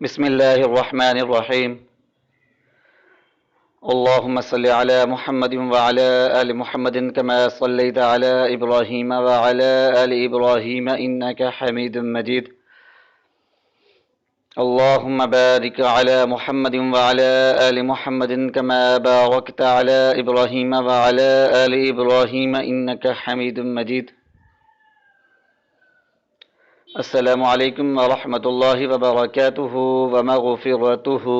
بسم الله الرحمن الرحيم. اللهم صل على محمد وعلى آل محمد كما صليت على إبراهيم وعلى آل إبراهيم إنك حميد مجيد. اللهم بارك على محمد وعلى آل محمد كما باركت على إبراهيم وعلى آل إبراهيم إنك حميد مجيد. السلام علیکم ورحمۃ اللہ وبرکاتہ ومغفرتہ.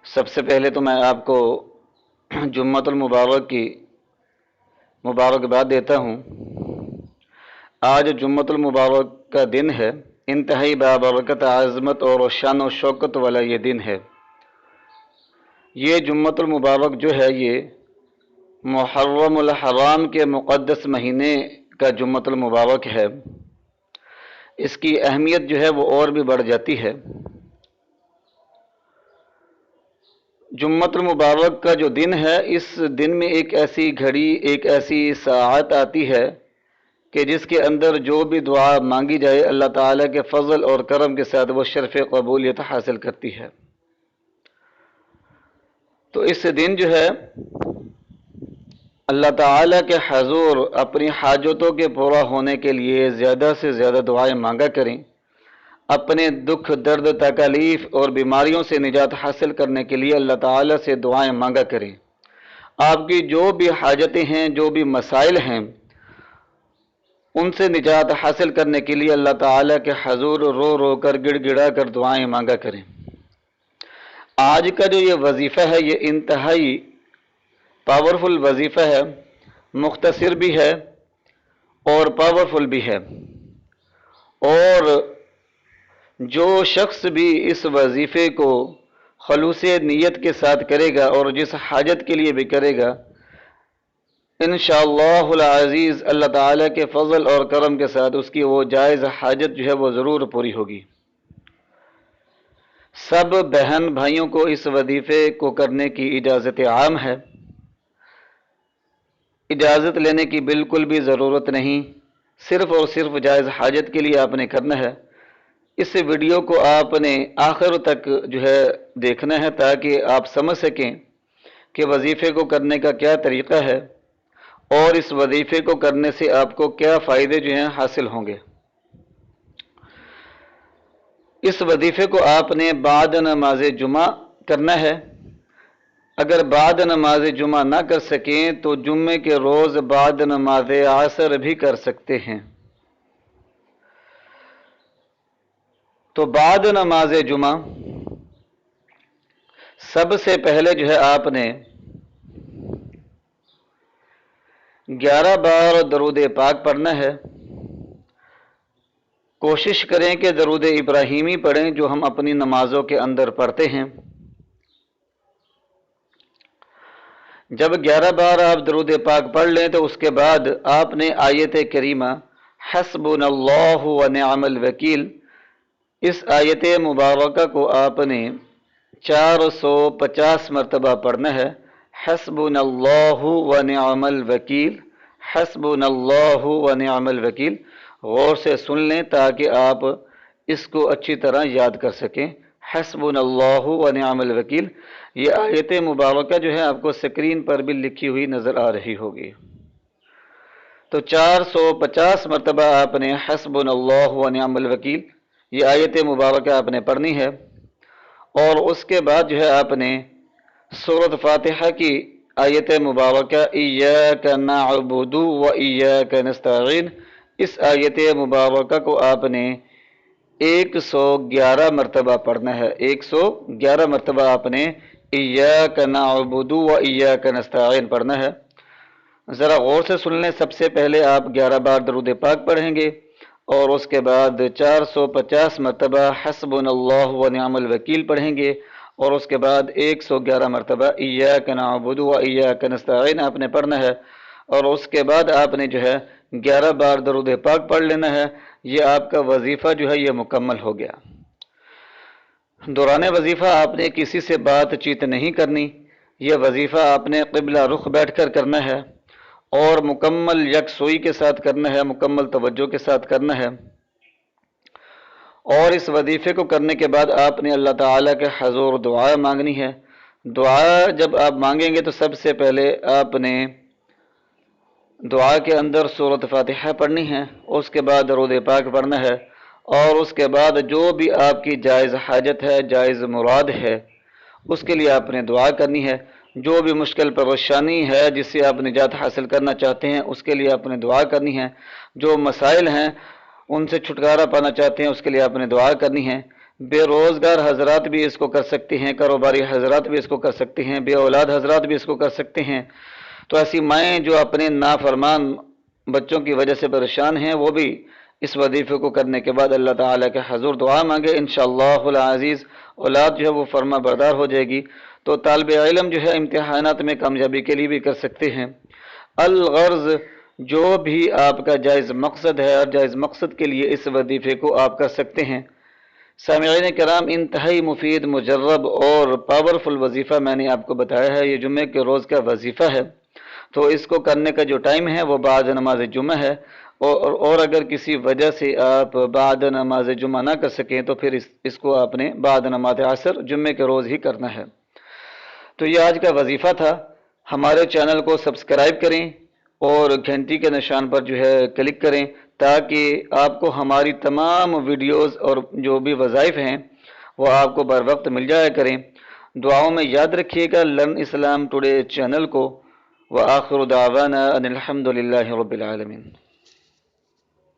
سب سے پہلے تو میں آپ کو جمعۃ المبارک کی مبارکباد دیتا ہوں. آج جمعۃ المبارک کا دن ہے. انتہائی بابرکت، عظمت اور شان و شوکت والا یہ دن ہے. یہ جمعۃ المبارک جو ہے یہ محرم الحرام کے مقدس مہینے کا جمعۃ المبارک ہے. اس کی اہمیت جو ہے وہ اور بھی بڑھ جاتی ہے. جمعۃ المبارک کا جو دن ہے، اس دن میں ایک ایسی گھڑی، ایک ایسی ساعت آتی ہے کہ جس کے اندر جو بھی دعا مانگی جائے اللہ تعالیٰ کے فضل اور کرم کے ساتھ وہ شرف قبولیت حاصل کرتی ہے. تو اس دن جو ہے اللہ تعالیٰ کے حضور اپنی حاجتوں کے پورا ہونے کے لیے زیادہ سے زیادہ دعائیں مانگا کریں. اپنے دکھ، درد، تکالیف اور بیماریوں سے نجات حاصل کرنے کے لیے اللہ تعالیٰ سے دعائیں مانگا کریں. آپ کی جو بھی حاجتیں ہیں، جو بھی مسائل ہیں، ان سے نجات حاصل کرنے کے لیے اللہ تعالیٰ کے حضور رو رو کر، گڑ گڑا کر دعائیں مانگا کریں. آج کا جو یہ وظیفہ ہے یہ انتہائی پاورفل وظیفہ ہے. مختصر بھی ہے اور پاورفل بھی ہے. اور جو شخص بھی اس وظیفے کو خلوص نیت کے ساتھ کرے گا اور جس حاجت کے لیے بھی کرے گا، انشاءاللہ العزیز اللہ تعالیٰ کے فضل اور کرم کے ساتھ اس کی وہ جائز حاجت جو ہے وہ ضرور پوری ہوگی. سب بہن بھائیوں کو اس وظیفے کو کرنے کی اجازت عام ہے. اجازت لینے کی بالکل بھی ضرورت نہیں. صرف اور صرف جائز حاجت کے لیے آپ نے کرنا ہے. اس ویڈیو کو آپ نے آخر تک جو ہے دیکھنا ہے تاکہ آپ سمجھ سکیں کہ وظیفے کو کرنے کا کیا طریقہ ہے اور اس وظیفے کو کرنے سے آپ کو کیا فائدے جو ہیں حاصل ہوں گے. اس وظیفے کو آپ نے بعد نماز جمعہ کرنا ہے. اگر بعد نماز جمعہ نہ کر سکیں تو جمعے کے روز بعد نماز عصر بھی کر سکتے ہیں. تو بعد نماز جمعہ سب سے پہلے جو ہے آپ نے 11 بار درود پاک پڑھنا ہے. کوشش کریں کہ درود ابراہیمی پڑھیں جو ہم اپنی نمازوں کے اندر پڑھتے ہیں. جب 11 بار آپ درود پاک پڑھ لیں تو اس کے بعد آپ نے آیت کریمہ حسبنا اللہ ونعم الوکیل، اس آیت مبارکہ کو آپ نے 450 مرتبہ پڑھنا ہے. حسبنا اللہ ونعم الوکیل، حسبنا اللہ ونعم الوکیل. غور سے سن لیں تاکہ آپ اس کو اچھی طرح یاد کر سکیں. حسبنا اللہ ونعم الوکیل. یہ آیت مبارکہ جو ہے آپ کو سکرین پر بھی لکھی ہوئی نظر آ رہی ہوگی. تو 450 مرتبہ آپ نے حسبنا اللہ ونعم الوکیل یہ آیت مبارکہ آپ نے پڑھنی ہے. اور اس کے بعد جو ہے آپ نے سورۃ فاتحہ کی آیت مبارکہ ایاک نعبد و ایاک نستعین، اس آیت مبارکہ کو آپ نے 111 مرتبہ پڑھنا ہے. 111 مرتبہ آپ نے ایاک نعبد و ایاک نستعین پڑھنا ہے. ذرا غور سے سن لیں. سب سے پہلے آپ 11 بار درود پاک پڑھیں گے اور اس کے بعد 450 مرتبہ حسبنا اللہ ونعم الوکیل پڑھیں گے اور اس کے بعد 111 مرتبہ ایاک نعبد و ایاک نستعین آپ نے پڑھنا ہے. اور اس کے بعد آپ نے جو ہے 11 بار درود پاک پڑھ لینا ہے. یہ آپ کا وظیفہ جو ہے یہ مکمل ہو گیا. دوران وظیفہ آپ نے کسی سے بات چیت نہیں کرنی. یہ وظیفہ آپ نے قبلہ رخ بیٹھ کر کرنا ہے اور مکمل یکسوئی کے ساتھ کرنا ہے، مکمل توجہ کے ساتھ کرنا ہے. اور اس وظیفے کو کرنے کے بعد آپ نے اللہ تعالیٰ کے حضور دعا مانگنی ہے۔ دعا جب آپ مانگیں گے تو سب سے پہلے آپ نے دعا کے اندر سورۃ فاتحہ پڑھنی ہے، اس کے بعد درود پاک پڑھنا ہے، اور اس کے بعد جو بھی آپ کی جائز حاجت ہے، جائز مراد ہے، اس کے لیے آپ نے دعا کرنی ہے۔ جو بھی مشکل پریشانی ہے جس سے آپ نجات حاصل کرنا چاہتے ہیں، اس کے لیے آپ نے دعا کرنی ہے۔ جو مسائل ہیں ان سے چھٹکارا پانا چاہتے ہیں، اس کے لیے آپ نے دعا کرنی ہے۔ بے روزگار حضرات بھی اس کو کر سکتے ہیں، کاروباری حضرات بھی اس کو کر سکتے ہیں، بے اولاد حضرات بھی اس کو کر سکتے ہیں۔ تو ایسی مائیں جو اپنے نافرمان بچوں کی وجہ سے پریشان ہیں، وہ بھی اس وظیفے کو کرنے کے بعد اللہ تعالیٰ کے حضور دعا مانگے، انشاءاللہ العزیز اولاد جو ہے وہ فرما بردار ہو جائے گی۔ تو طالب علم جو ہے امتحانات میں کامیابی کے لیے بھی کر سکتے ہیں۔ الغرض جو بھی آپ کا جائز مقصد ہے، اور جائز مقصد کے لیے اس وظیفے کو آپ کر سکتے ہیں۔ سامعین کرام، انتہائی مفید، مجرب اور پاورفل وظیفہ میں نے آپ کو بتایا ہے۔ یہ جمعے کے روز کا وظیفہ ہے، تو اس کو کرنے کا جو ٹائم ہے وہ بعد نماز جمعہ ہے، اور اگر کسی وجہ سے آپ بعد نماز جمعہ نہ کر سکیں تو پھر اس کو آپ نے بعد نماز عصر جمعے کے روز ہی کرنا ہے۔ تو یہ آج کا وظیفہ تھا۔ ہمارے چینل کو سبسکرائب کریں اور گھنٹی کے نشان پر جو ہے کلک کریں، تاکہ آپ کو ہماری تمام ویڈیوز اور جو بھی وظائف ہیں وہ آپ کو بر وقت مل جایا کریں۔ دعاؤں میں یاد رکھیے گا لرن اسلام ٹوڈے چینل کو۔ وآخر دعوانا ان الحمد للہ رب العالمین۔